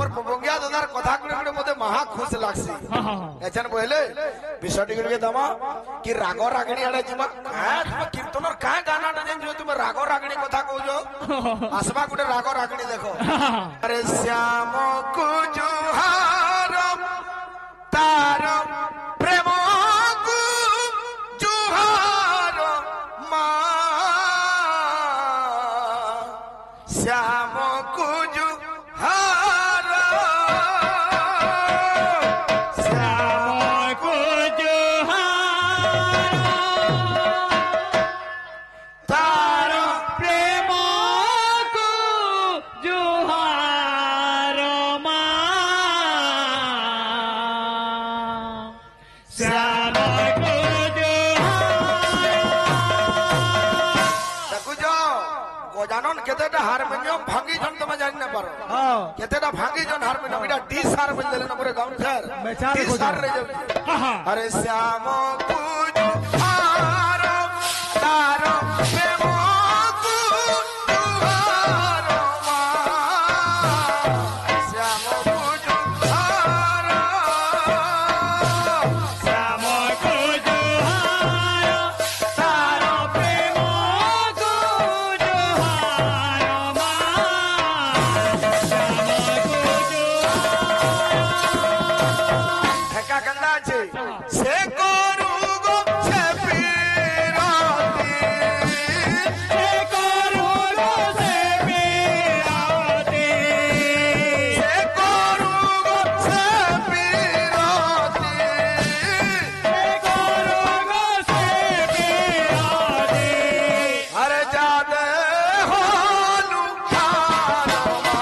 আমার পবঙ্গিয়া দাদার কথা গুলো গুলো মতে মহা খুশ লাগছে এছান বলে বিষয়টি গুলো দামা কি রাগ রাগিণী আড়ে যিমা হ্যাঁ তুমি কীর্তনর কাঁ গানাটা জানছো তুমি রাগ রাগিণী কথা কହୁছো আসবা গোটে রাগ রাগিণী দেখো আরে শ্যাম কু জুহার তার প্রেম কু জুহার মা শ্যাম কু জুহার শ্যাম কু জুহার তার প্রেম কু জুহার মা শ্যাম কু জুহার দেখুছ গজানন কেতেটা হারমোনিয়ম ভাঙ্গিছন তুমি জানি না পারো কেতেটা ভাঙ্গিছন হারমোনিয়ম এটা ডি সার বলে দিলেন পরে গাউন স্যার ডি সার রে যাবে আরে শ্যাম কু জুহার তার প্রেম কু জুহার মা শ্যাম কু জুহার শ্যাম কু জুহার তার প্রেম কু জুহার মা শ্যাম কু জুহার ঠেকা কান্দা আছে সে করু গো সে পিরাতি সে করু গো সে পিরাতি সে করু গো সে পিরাতি সে করু গো সে পিরাতি আরে যাদে হলু খানো মা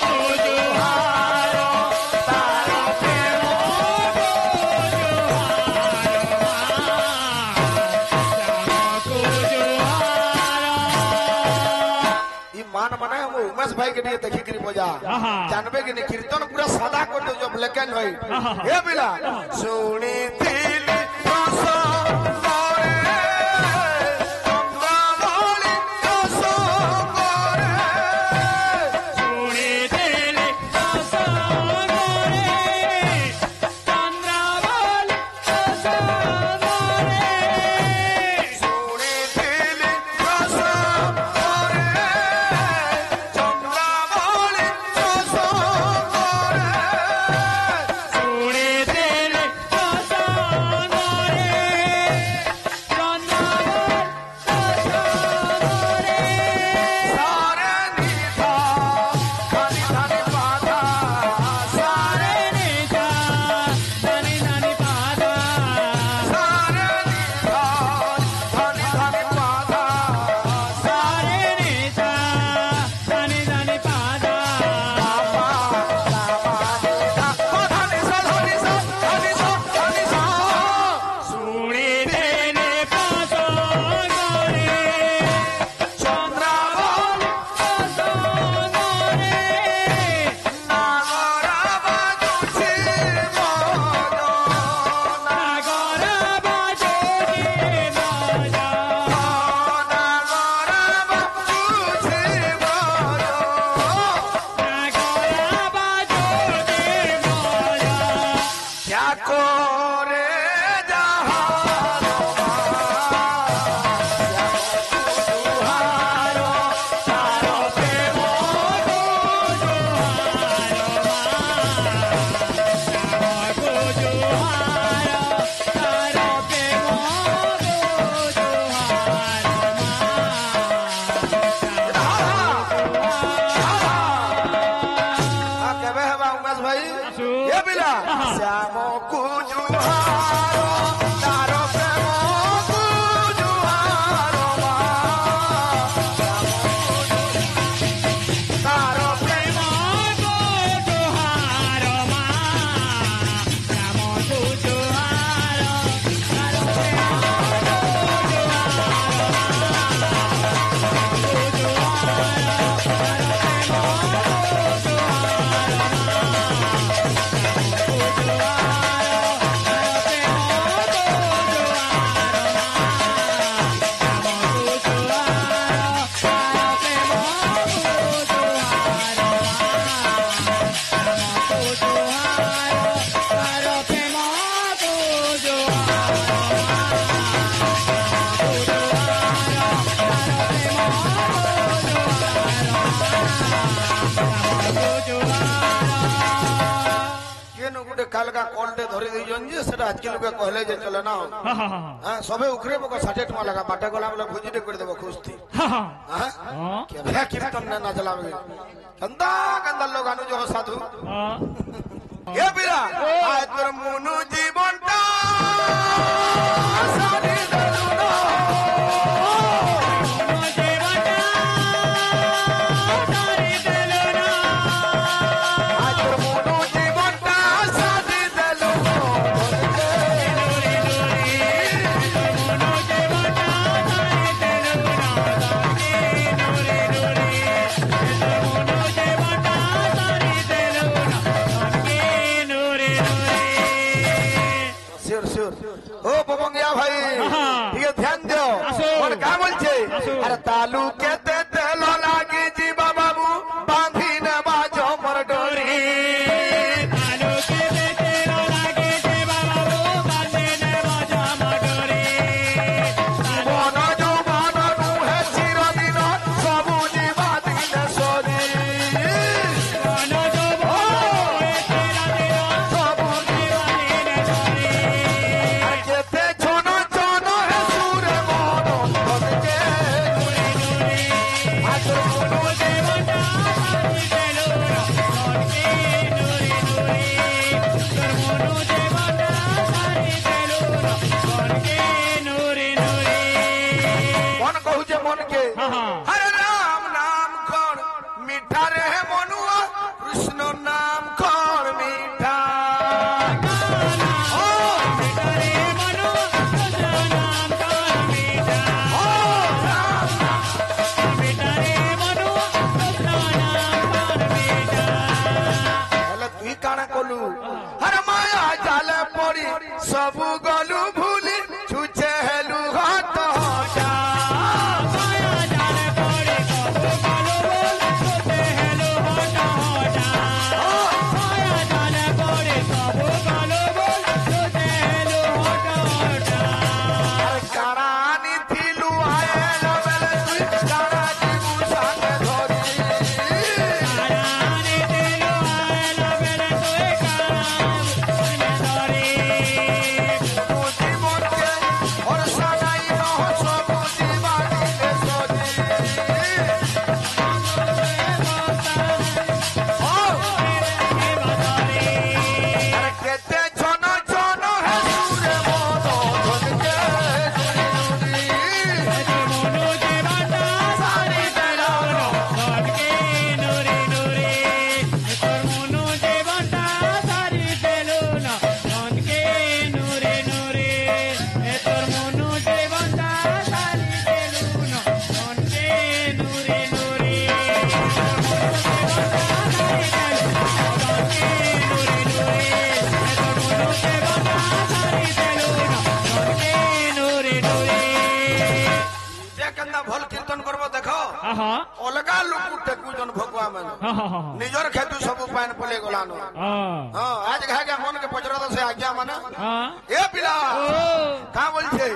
কু জুহার তার প্রেম কু জুহার মা শ্যাম কু জুহার ই মান মানে हम उमेश भाई के लिए देखी करी मजा जानबे कि नहीं कीर्तन पूरा सादा कर दो जो ब्लैक एंड व्हाइट हे बिला सुनी दिल रस मोरे चंद्रमौली रस मोरे শুনি দিলে সসরে চন্দ্রাবল সসরে सुनी दिल रस मोरे चंद्रमौली रस मोरे শুনি দিলে সসরে চন্দ্রাবল সসরে सारे निधा धनी धनी पादा সারে নিজা ধনি ধনি পাদা सारे निधा धनी धनी पादा সারে নিজা ধনি ধনি পাদা শুনি দেনে পাসরে চন্দ্রাবল সসরে নাগরা বাজে মজা নাগরা বাজে মজা তার প্রেম কু জুহার তার প্রেম কু শ্যাম কুজুহার তার প্রেম কুজুহার তার প্রেম জুহার মা শ্যাম কু জুহার তার প্রেম জুহার গোটে কালকা কলটে ধরে দিয়েছেন যে সেটা আজকে লোকে কহলে যে চলে না হ্যাঁ সবে উখরে বক 60 টাকা লাগা বাটা গলা বলে ভুজিটে করে দেব খুশতি হ্যাঁ কে কীর্তন না চলাবে গন্দা গন্দা লোক আনু जो সাধু এ বিরা আয় তোর মনু জীবনটা সারি দেলু না ओ बबंगिया भाई ठीक है ध्यान दो और क्या बोलছে अरे तालू के ते तेलो लागे जीवा बाबू बांधी न बाजो मर डोरी तालू के ते तेलो लागे जीवा बाबू बांधी न बाजो मर डोरी मन जो मान नु है चिर दिन सबु जीवा दिन सोदी मन जो मान है चिर दिन सबु जीवा दिन सोदी केते छोनो छोनो है सूर मोनो भगके आजो मोनो देवता सारी तेलुरा सोनके नूरी नूरी तोर मोनू देवता सारी तेलुरा सोनके नूरी नूरी मन कहू जे मन के हाँ। हरे राम नाम कौन मीठा रे मनुआ कृष्ण नाम कौन मीठा रे मनु तुझा नाम कौन मीठा मीठा रे मनु तुझा नाम कौन मीठा हेले तुई काना कलू हरे माया जाल पड़ी सब गलू भूली छुचे हेलू हाथ हटा माया जाल पड़े कबू कालो बोल सोते हेलो होटा होटा माया जाल पड़े कबू कालो बोल सोते हेलो होटा होटा कारानी थिलू आए लबल तुई कारा जीवू संग धरी काराने तेलो आए लबेले तोए काराम में धरी मोती मोत के और सदाई न हो सब जीवानी के सोदी अरे केते छोनो छोनो है सूरे मोनो भगके भल कीर्तन करबो देखो अलगा लोक टेकुजन भगवा में निजर खेतु सब पान पले गलानो हां आज घागे मन के पचरा से आज्ञा माने ए पिला का बोल छे